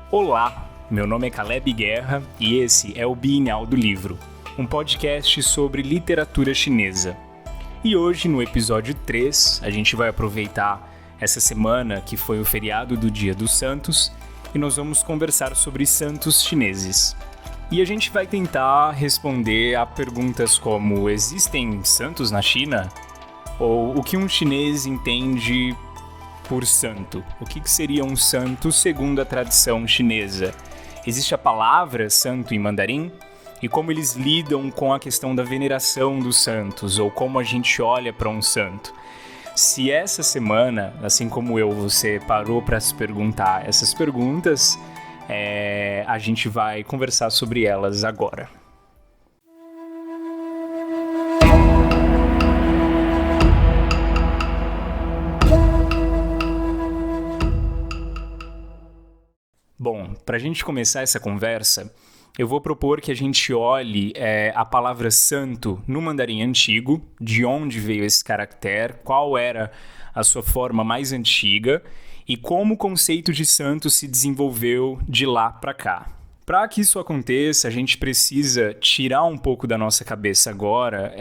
Olá, meu nome é Caleb Guerra e esse é o Bienal do Livro, um podcast sobre literatura chinesa. E hoje, no episódio 3, a gente vai aproveitar essa semana que foi o feriado do Dia dos Santos e nós vamos conversar sobre santos chineses. E a gente vai tentar responder a perguntas como: existem santos na China? Ou o que um chinês entende por santo? O que seria um santo segundo a tradição chinesa? Existe a palavra santo em mandarim? E como eles lidam com a questão da veneração dos santos, ou como a gente olha para um santo? Se essa semana, assim como eu, você parou para se perguntar essas perguntas, a gente vai conversar sobre elas agora. Bom, para a gente começar essa conversa, eu vou propor que a gente olhe a palavra santo no mandarim antigo, de onde veio esse caractere, qual era a sua forma mais antiga e como o conceito de santo se desenvolveu de lá para cá. Para que isso aconteça, a gente precisa tirar um pouco da nossa cabeça agora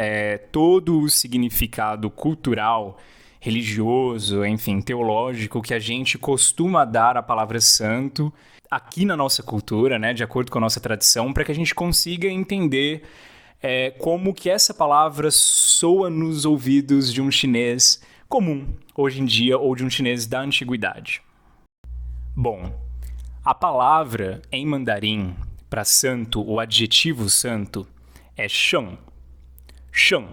todo o significado cultural, religioso, enfim, teológico que a gente costuma dar à palavra santo aqui na nossa cultura, né, de acordo com a nossa tradição, para que a gente consiga entender como que essa palavra soa nos ouvidos de um chinês comum hoje em dia ou de um chinês da antiguidade. Bom, a palavra em mandarim para santo, o adjetivo santo, é sheng. Sheng.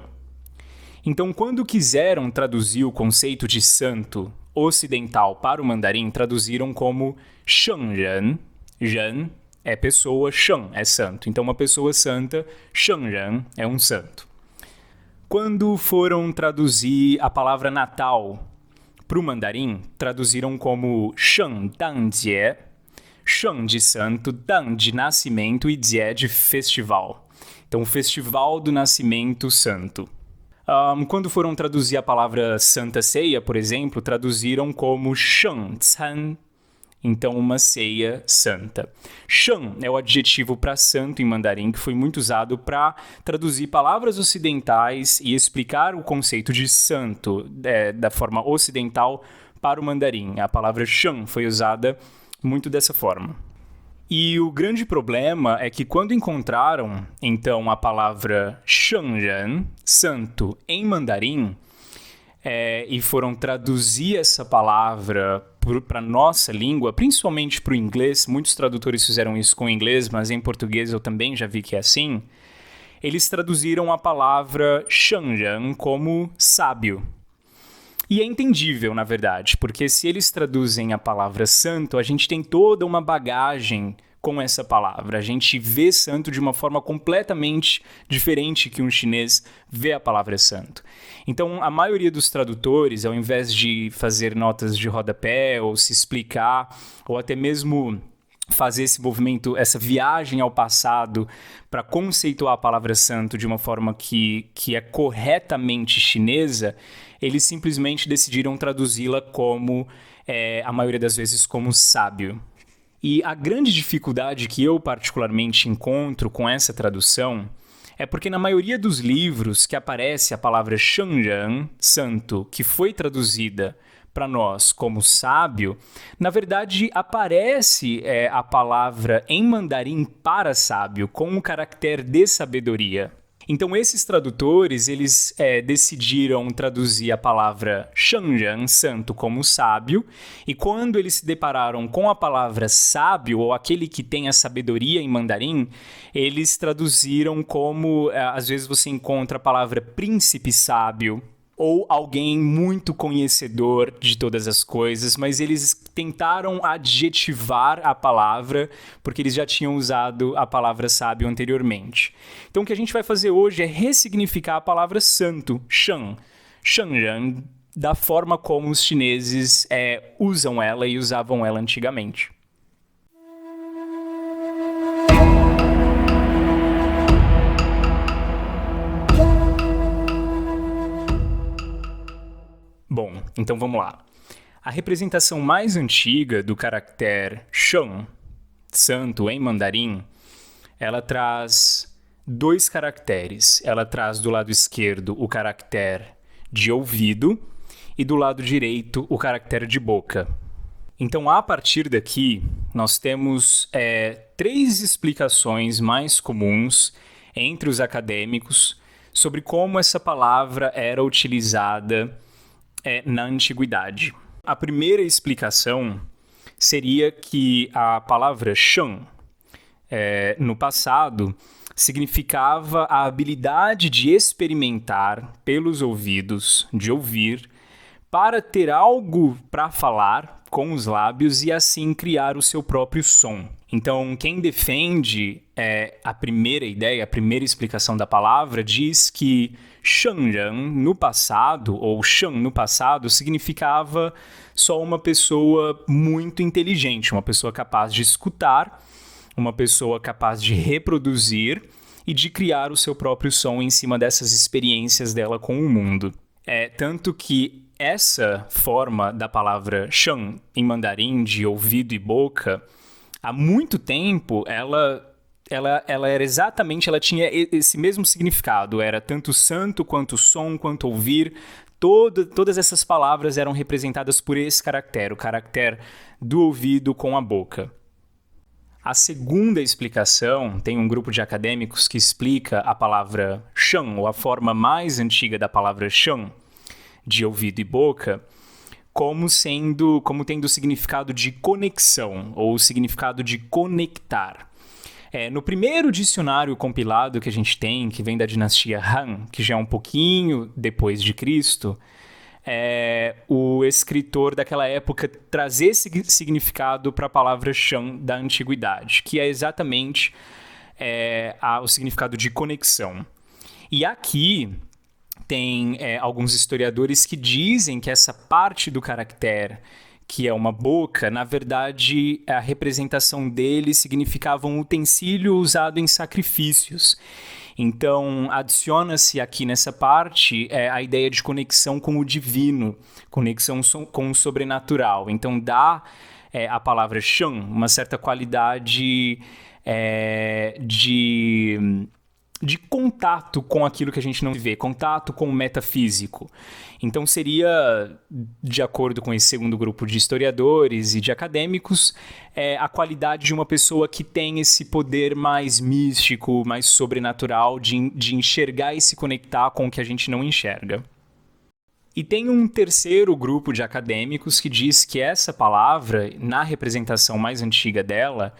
Então, quando quiseram traduzir o conceito de santo ocidental para o mandarim, traduziram como shengren. Ren é pessoa, sheng é santo. Então, uma pessoa santa, shengren, é um santo. Quando foram traduzir a palavra Natal para o mandarim, traduziram como Shengdangjie. Sheng de santo, Dan de nascimento e Jie de festival. Então, o festival do nascimento santo. Quando foram traduzir a palavra Santa Ceia, por exemplo, traduziram como Sheng Can. Então, uma ceia santa. Sheng é o adjetivo para santo em mandarim que foi muito usado para traduzir palavras ocidentais e explicar o conceito de santo da forma ocidental para o mandarim. A palavra Sheng foi usada muito dessa forma. E o grande problema é que quando encontraram, então, a palavra Shengren, santo, em mandarim, e foram traduzir essa palavra para a nossa língua, principalmente para o inglês, muitos tradutores fizeram isso com o inglês, mas em português eu também já vi que é assim, eles traduziram a palavra Shengren como sábio. E é entendível, na verdade, porque se eles traduzem a palavra santo, a gente tem toda uma bagagem com essa palavra. A gente vê santo de uma forma completamente diferente que um chinês vê a palavra santo. Então, a maioria dos tradutores, ao invés de fazer notas de rodapé ou se explicar, ou até mesmo fazer esse movimento, essa viagem ao passado para conceituar a palavra santo de uma forma que é corretamente chinesa, eles simplesmente decidiram traduzi-la como, a maioria das vezes, como sábio. E a grande dificuldade que eu particularmente encontro com essa tradução é porque na maioria dos livros que aparece a palavra Shengren, santo, que foi traduzida para nós como sábio, na verdade aparece a palavra em mandarim para sábio, com o caractere de sabedoria. Então esses tradutores, eles decidiram traduzir a palavra Shengren, santo, como sábio, e quando eles se depararam com a palavra sábio, ou aquele que tem a sabedoria em mandarim, eles traduziram como, às vezes você encontra a palavra príncipe sábio, ou alguém muito conhecedor de todas as coisas, mas eles tentaram adjetivar a palavra porque eles já tinham usado a palavra sábio anteriormente. Então o que a gente vai fazer hoje é ressignificar a palavra santo, Sheng, Shengren, da forma como os chineses usam ela e usavam ela antigamente. Bom, então vamos lá. A representação mais antiga do caractere Sheng santo em mandarim, ela traz 2 caracteres. Ela traz do lado esquerdo o caractere de ouvido e do lado direito o caractere de boca. Então, a partir daqui, nós temos 3 explicações mais comuns entre os acadêmicos sobre como essa palavra era utilizada na antiguidade. A primeira explicação seria que a palavra sheng, no passado, significava a habilidade de experimentar pelos ouvidos, de ouvir, para ter algo para falar com os lábios e assim criar o seu próprio som. Então, quem defende a primeira ideia, a primeira explicação da palavra, diz que shengren no passado, ou sheng no passado, significava só uma pessoa muito inteligente, uma pessoa capaz de escutar, uma pessoa capaz de reproduzir e de criar o seu próprio som em cima dessas experiências dela com o mundo. Tanto que essa forma da palavra sheng em mandarim, de ouvido e boca, há muito tempo ela era exatamente, ela tinha esse mesmo significado, era tanto santo, quanto som, quanto ouvir, todas essas palavras eram representadas por esse caractere, o caractere do ouvido com a boca. A segunda explicação, tem um grupo de acadêmicos que explica a palavra sheng, ou a forma mais antiga da palavra sheng, de ouvido e boca, como tendo o significado de conexão, ou o significado de conectar. No primeiro dicionário compilado que a gente tem, que vem da dinastia Han, que já é um pouquinho depois de Cristo, o escritor daquela época traz esse significado para a palavra sheng da antiguidade, que é exatamente o significado de conexão. E aqui tem alguns historiadores que dizem que essa parte do caractere, que é uma boca, na verdade, a representação dele significava um utensílio usado em sacrifícios. Então, adiciona-se aqui nessa parte a ideia de conexão com o divino, conexão com o sobrenatural. Então, dá à palavra sheng uma certa qualidade de contato com aquilo que a gente não vê, contato com o metafísico. Então seria, de acordo com esse segundo grupo de historiadores e de acadêmicos, a qualidade de uma pessoa que tem esse poder mais místico, mais sobrenatural, de enxergar e se conectar com o que a gente não enxerga. E tem um terceiro grupo de acadêmicos que diz que essa palavra, na representação mais antiga dela,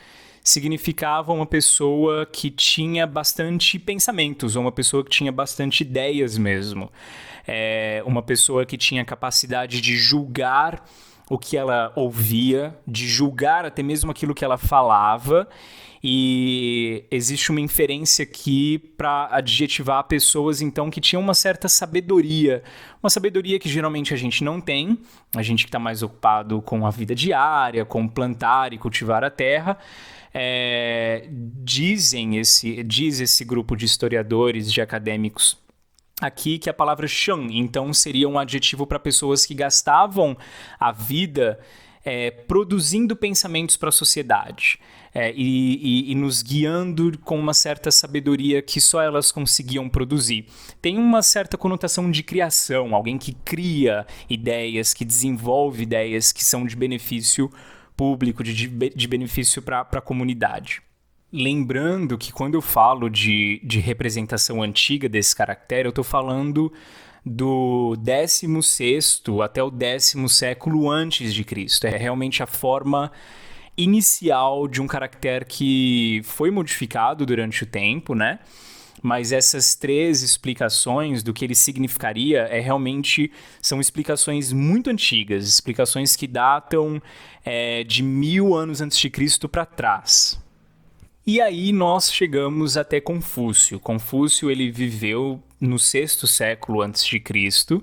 significava uma pessoa que tinha bastante pensamentos, ou uma pessoa que tinha bastante ideias mesmo. Uma pessoa que tinha capacidade de julgar o que ela ouvia, de julgar até mesmo aquilo que ela falava, e existe uma inferência aqui para adjetivar pessoas, então, que tinham uma certa sabedoria. Uma sabedoria que geralmente a gente não tem, a gente que está mais ocupado com a vida diária, com plantar e cultivar a terra. Diz esse grupo de historiadores, de acadêmicos aqui, que a palavra sheng, então, seria um adjetivo para pessoas que gastavam a vida produzindo pensamentos para a sociedade e nos guiando com uma certa sabedoria que só elas conseguiam produzir. Tem uma certa conotação de criação, alguém que cria ideias, que desenvolve ideias que são de benefício público, de benefício para a comunidade. Lembrando que quando eu falo de representação antiga desse caractere, eu estou falando do 16º até o 10º século antes de Cristo. É realmente a forma inicial de um caractere que foi modificado durante o tempo, né? Mas essas 3 explicações do que ele significaria realmente são explicações muito antigas, explicações que datam de 1000 anos antes de Cristo para trás. E aí nós chegamos até Confúcio. Confúcio, ele viveu no 6º século antes de Cristo,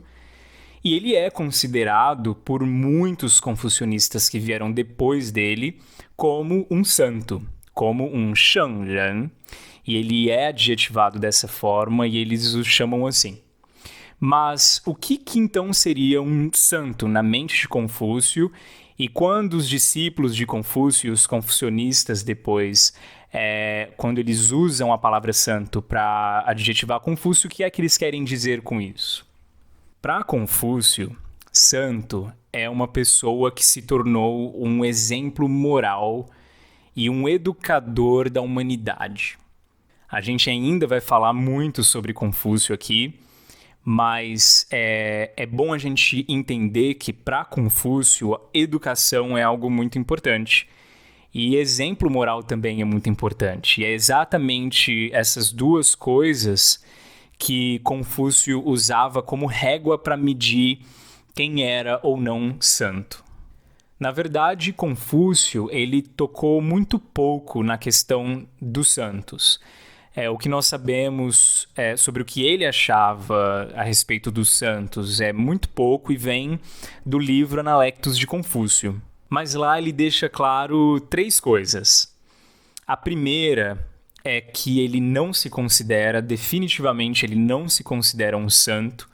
e ele é considerado por muitos confucionistas que vieram depois dele como um santo, como um shengren, e ele é adjetivado dessa forma e eles o chamam assim. Mas o que então seria um santo na mente de Confúcio? E quando os discípulos de Confúcio, os confucionistas depois, quando eles usam a palavra santo para adjetivar Confúcio, o que é que eles querem dizer com isso? Para Confúcio, santo é uma pessoa que se tornou um exemplo moral e um educador da humanidade. A gente ainda vai falar muito sobre Confúcio aqui, mas é bom a gente entender que para Confúcio, a educação é algo muito importante. E exemplo moral também é muito importante. E é exatamente essas duas coisas que Confúcio usava como régua para medir quem era ou não santo. Na verdade, Confúcio ele tocou muito pouco na questão dos santos. O que nós sabemos sobre o que ele achava a respeito dos santos é muito pouco e vem do livro Analectos de Confúcio. Mas lá ele deixa claro 3 coisas. A primeira é que ele não se considera, definitivamente ele não se considera um santo.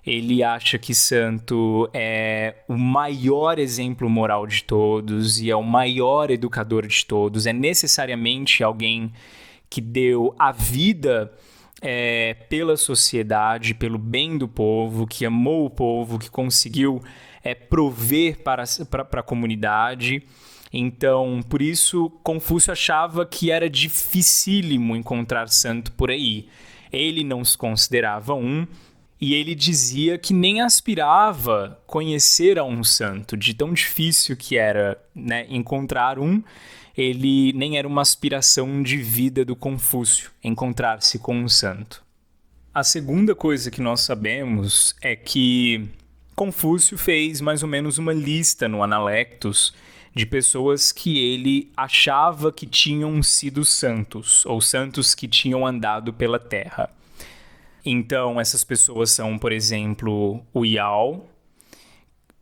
Ele acha que santo é o maior exemplo moral de todos e é o maior educador de todos. É necessariamente alguém que deu a vida pela sociedade, pelo bem do povo, que amou o povo, que conseguiu prover para a comunidade. Então, por isso, Confúcio achava que era dificílimo encontrar santo por aí. Ele não se considerava um, e ele dizia que nem aspirava conhecer a um santo, de tão difícil que era, né, encontrar um. Ele nem era uma aspiração de vida do Confúcio, encontrar-se com um santo. A segunda coisa que nós sabemos é que Confúcio fez mais ou menos uma lista no Analectos de pessoas que ele achava que tinham sido santos, ou santos que tinham andado pela terra. Então, essas pessoas são, por exemplo, o Yao,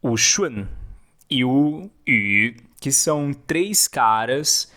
o Shun e o Yu, que são 3 caras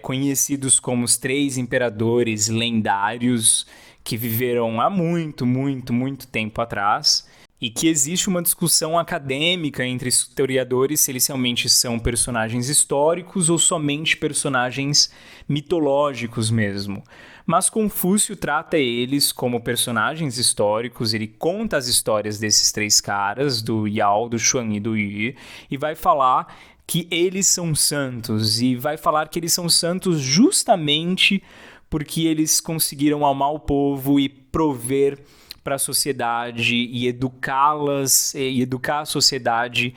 conhecidos como os 3 imperadores lendários que viveram há muito, muito, muito tempo atrás, e que existe uma discussão acadêmica entre historiadores se eles realmente são personagens históricos ou somente personagens mitológicos mesmo. Mas Confúcio trata eles como personagens históricos, ele conta as histórias desses 3 caras, do Yao, do Xuan e do Yu, e vai falar que eles são santos, e vai falar que eles são santos justamente porque eles conseguiram amar o povo e prover para a sociedade e educá-las, e educar a sociedade,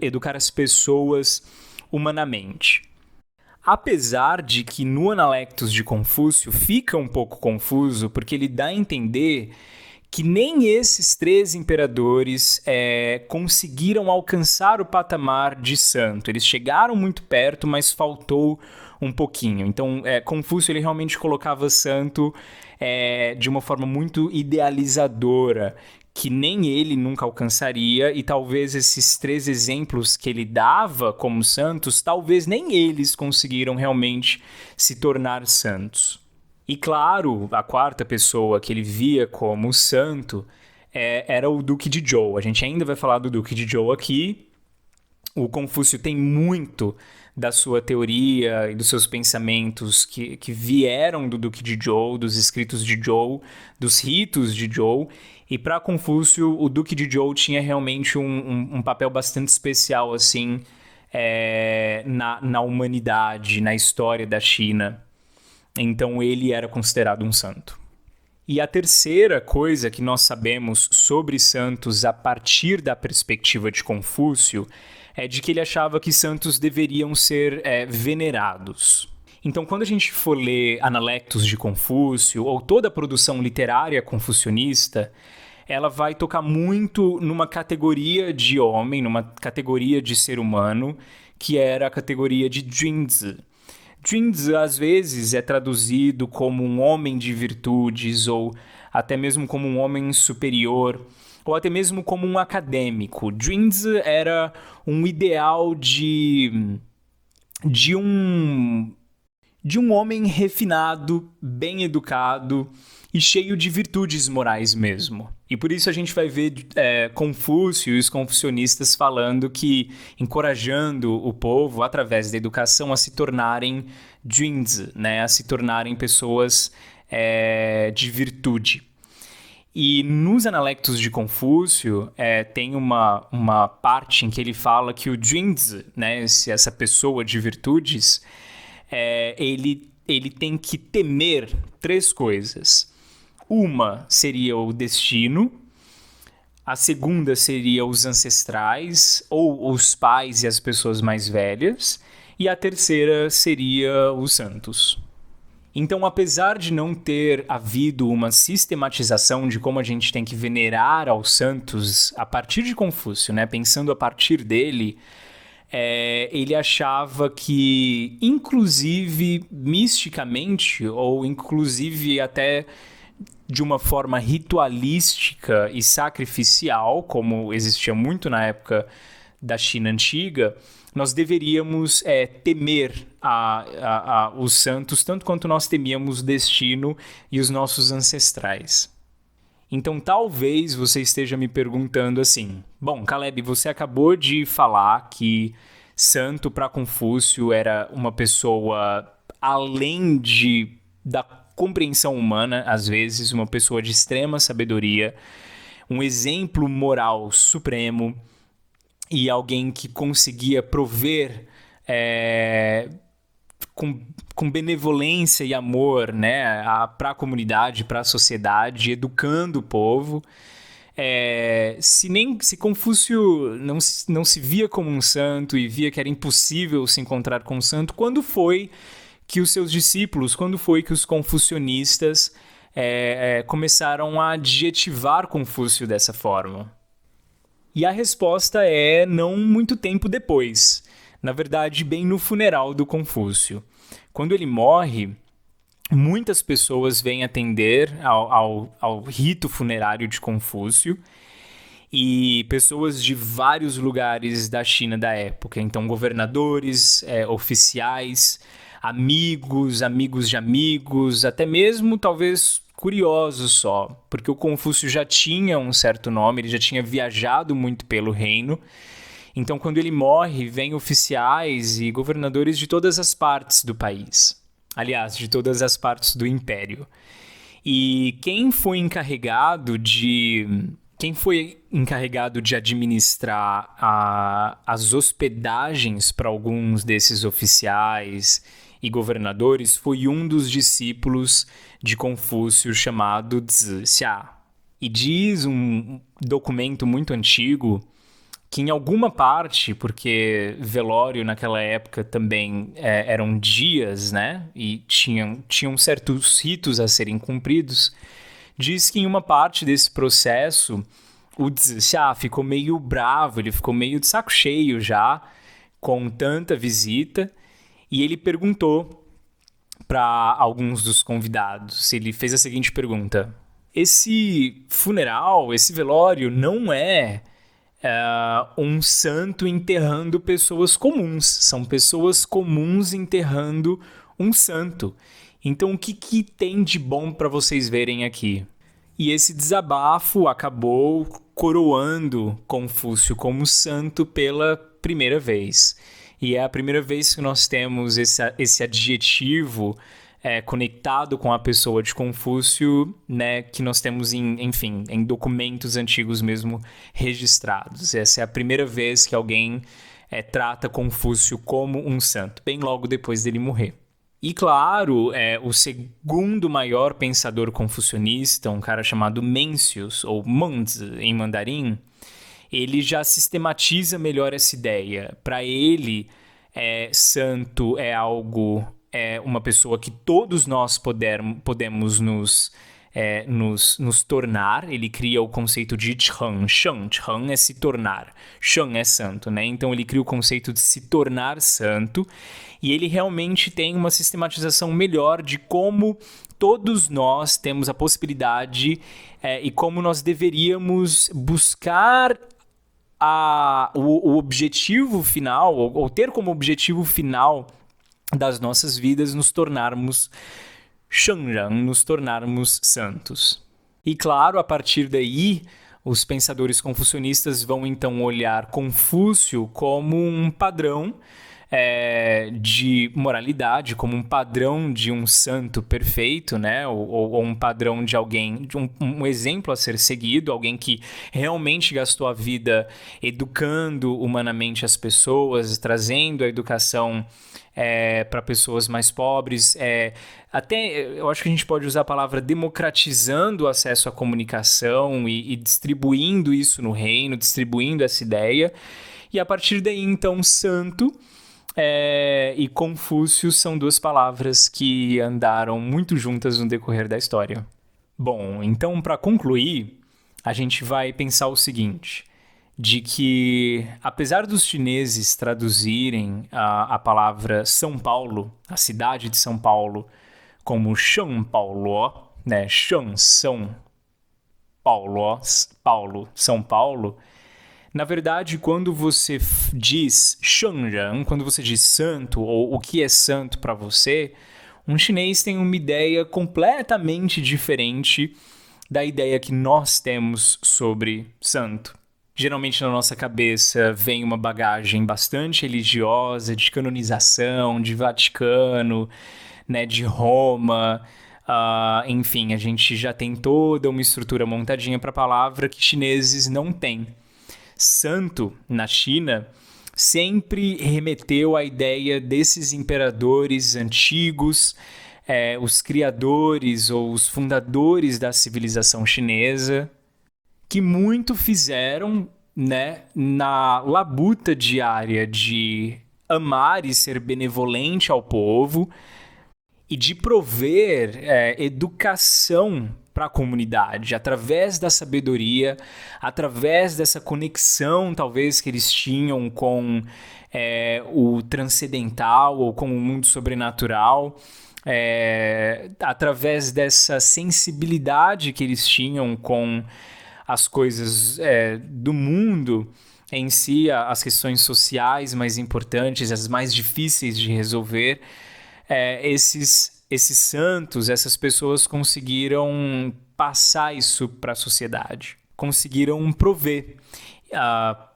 educar as pessoas humanamente. Apesar de que no Analectos de Confúcio fica um pouco confuso, porque ele dá a entender que nem esses 3 imperadores conseguiram alcançar o patamar de santo. Eles chegaram muito perto, mas faltou um pouquinho. Então, Confúcio ele realmente colocava santo de uma forma muito idealizadora, que nem ele nunca alcançaria, e talvez esses 3 exemplos que ele dava como santos, talvez nem eles conseguiram realmente se tornar santos. E claro, a 4ª pessoa que ele via como santo era o Duque de Zhou. A gente ainda vai falar do Duque de Zhou aqui. O Confúcio tem muito da sua teoria e dos seus pensamentos que vieram do Duque de Zhou, dos escritos de Zhou, dos ritos de Zhou. E para Confúcio, o Duque de Zhou tinha realmente um papel bastante especial assim, na humanidade, na história da China. Então ele era considerado um santo. E a terceira coisa que nós sabemos sobre santos a partir da perspectiva de Confúcio é de que ele achava que santos deveriam ser venerados. Então, quando a gente for ler Analectos de Confúcio ou toda a produção literária confucionista, ela vai tocar muito numa categoria de homem, numa categoria de ser humano, que era a categoria de Junzi. Junzi, às vezes, é traduzido como um homem de virtudes ou até mesmo como um homem superior, ou até mesmo como um acadêmico. Junzi era um ideal de um de um homem refinado, bem educado e cheio de virtudes morais mesmo. E por isso a gente vai ver Confúcio e os confucionistas falando que, encorajando o povo, através da educação, a se tornarem Junzi, né? A se tornarem pessoas de virtude. E nos Analectos de Confúcio, tem uma parte em que ele fala que o Junzi, né, essa pessoa de virtudes, ele tem que temer 3 coisas. Uma seria o destino, a segunda seria os ancestrais, ou os pais e as pessoas mais velhas, e a terceira seria os santos. Então, apesar de não ter havido uma sistematização de como a gente tem que venerar aos santos a partir de Confúcio, né, pensando a partir dele, ele achava que, inclusive misticamente, ou inclusive até de uma forma ritualística e sacrificial, como existia muito na época da China antiga, nós deveríamos temer os santos tanto quanto nós temíamos o destino e os nossos ancestrais. Então, talvez você esteja me perguntando assim, bom, Caleb, você acabou de falar que santo para Confúcio era uma pessoa além da compreensão humana, às vezes, uma pessoa de extrema sabedoria, um exemplo moral supremo e alguém que conseguia prover com benevolência e amor, né, para a comunidade, para a sociedade, educando o povo. Se Confúcio não se via como um santo e via que era impossível se encontrar com um santo, quando foi que os seus discípulos, quando foi que os confucionistas começaram a adjetivar Confúcio dessa forma? E a resposta é não muito tempo depois. Na verdade, bem no funeral do Confúcio. Quando ele morre, muitas pessoas vêm atender ao rito funerário de Confúcio e pessoas de vários lugares da China da época. Então, governadores, oficiais, amigos de amigos, até mesmo, talvez, curiosos só, porque o Confúcio já tinha um certo nome, ele já tinha viajado muito pelo reino. Então, quando ele morre, vêm oficiais e governadores de todas as partes do país. Aliás, de todas as partes do império. E quem foi encarregado de administrar as hospedagens para alguns desses oficiais e governadores foi um dos discípulos de Confúcio chamado Zixia. E diz um documento muito antigo que em alguma parte, porque velório naquela época também eram dias, né? E tinham certos ritos a serem cumpridos, diz que em uma parte desse processo o Zixia ficou meio bravo, ele ficou meio de saco cheio já com tanta visita, e ele perguntou para alguns dos convidados, ele fez a seguinte pergunta: esse funeral, esse velório não é um santo enterrando pessoas comuns. São pessoas comuns enterrando um santo. Então, o que tem de bom para vocês verem aqui? E esse desabafo acabou coroando Confúcio como santo pela primeira vez. E é a primeira vez que nós temos esse adjetivo conectado com a pessoa de Confúcio, né, que nós temos em documentos antigos mesmo registrados. Essa é a primeira vez que alguém trata Confúcio como um santo, bem logo depois dele morrer. E claro, o segundo maior pensador confucionista, um cara chamado Mencius, ou Menzi em mandarim, ele já sistematiza melhor essa ideia. Para ele, santo é algo... uma pessoa que todos nós podemos nos tornar. Ele cria o conceito de Cheng. Cheng é se tornar. Sheng é santo, né? Então ele cria o conceito de se tornar santo. E ele realmente tem uma sistematização melhor de como todos nós temos a possibilidade e como nós deveríamos buscar o objetivo final, ou ter como objetivo final das nossas vidas nos tornarmos Shenran, nos tornarmos santos. E claro, a partir daí, os pensadores confucionistas vão então olhar Confúcio como um padrão de moralidade, como um padrão de um santo perfeito, né? Ou um padrão de alguém, de um exemplo a ser seguido, alguém que realmente gastou a vida educando humanamente as pessoas, trazendo a educação para pessoas mais pobres, até eu acho que a gente pode usar a palavra democratizando o acesso à comunicação e distribuindo isso no reino, distribuindo essa ideia. E a partir daí, então, santo e Confúcio são duas palavras que andaram muito juntas no decorrer da história. Bom, então, para concluir, a gente vai pensar o seguinte, de que, apesar dos chineses traduzirem a palavra São Paulo, a cidade de São Paulo, como Sheng Paulo, né? Sheng, São Paulo, Paulo, São Paulo, na verdade, quando você diz Shenran, quando você diz santo, ou o que é santo para você, um chinês tem uma ideia completamente diferente da ideia que nós temos sobre santo. Geralmente na nossa cabeça vem uma bagagem bastante religiosa, de canonização, de Vaticano, né, de Roma. Enfim, a gente já tem toda uma estrutura montadinha para a palavra que chineses não têm. Santo, na China, sempre remeteu à ideia desses imperadores antigos, os criadores ou os fundadores da civilização chinesa, que muito fizeram, né, na labuta diária de amar e ser benevolente ao povo e de prover educação para a comunidade, através da sabedoria, através dessa conexão, talvez, que eles tinham com o transcendental ou com o mundo sobrenatural, através dessa sensibilidade que eles tinham com as coisas do mundo em si, as questões sociais mais importantes, as mais difíceis de resolver, esses santos, essas pessoas conseguiram passar isso para a sociedade, conseguiram prover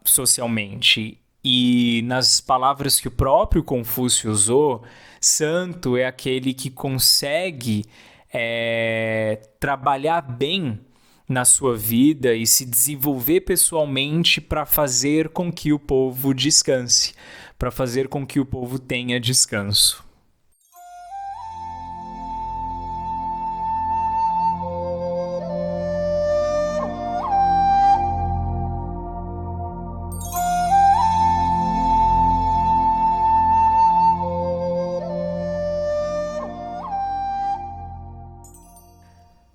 socialmente. E nas palavras que o próprio Confúcio usou, santo é aquele que consegue trabalhar bem na sua vida e se desenvolver pessoalmente para fazer com que o povo descanse, para fazer com que o povo tenha descanso.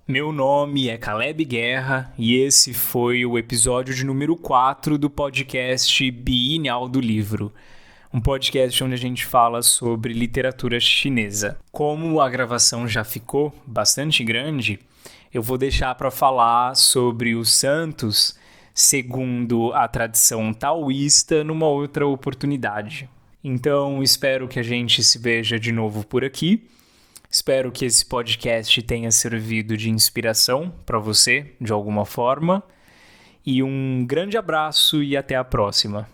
Meu nome é Caleb Guerra e esse foi o episódio de número 4 do podcast Bienal do Livro, um podcast onde a gente fala sobre literatura chinesa. Como a gravação já ficou bastante grande, eu vou deixar para falar sobre os santos segundo a tradição taoísta numa outra oportunidade. Então, espero que a gente se veja de novo por aqui. Espero que esse podcast tenha servido de inspiração para você, de alguma forma. E um grande abraço e até a próxima.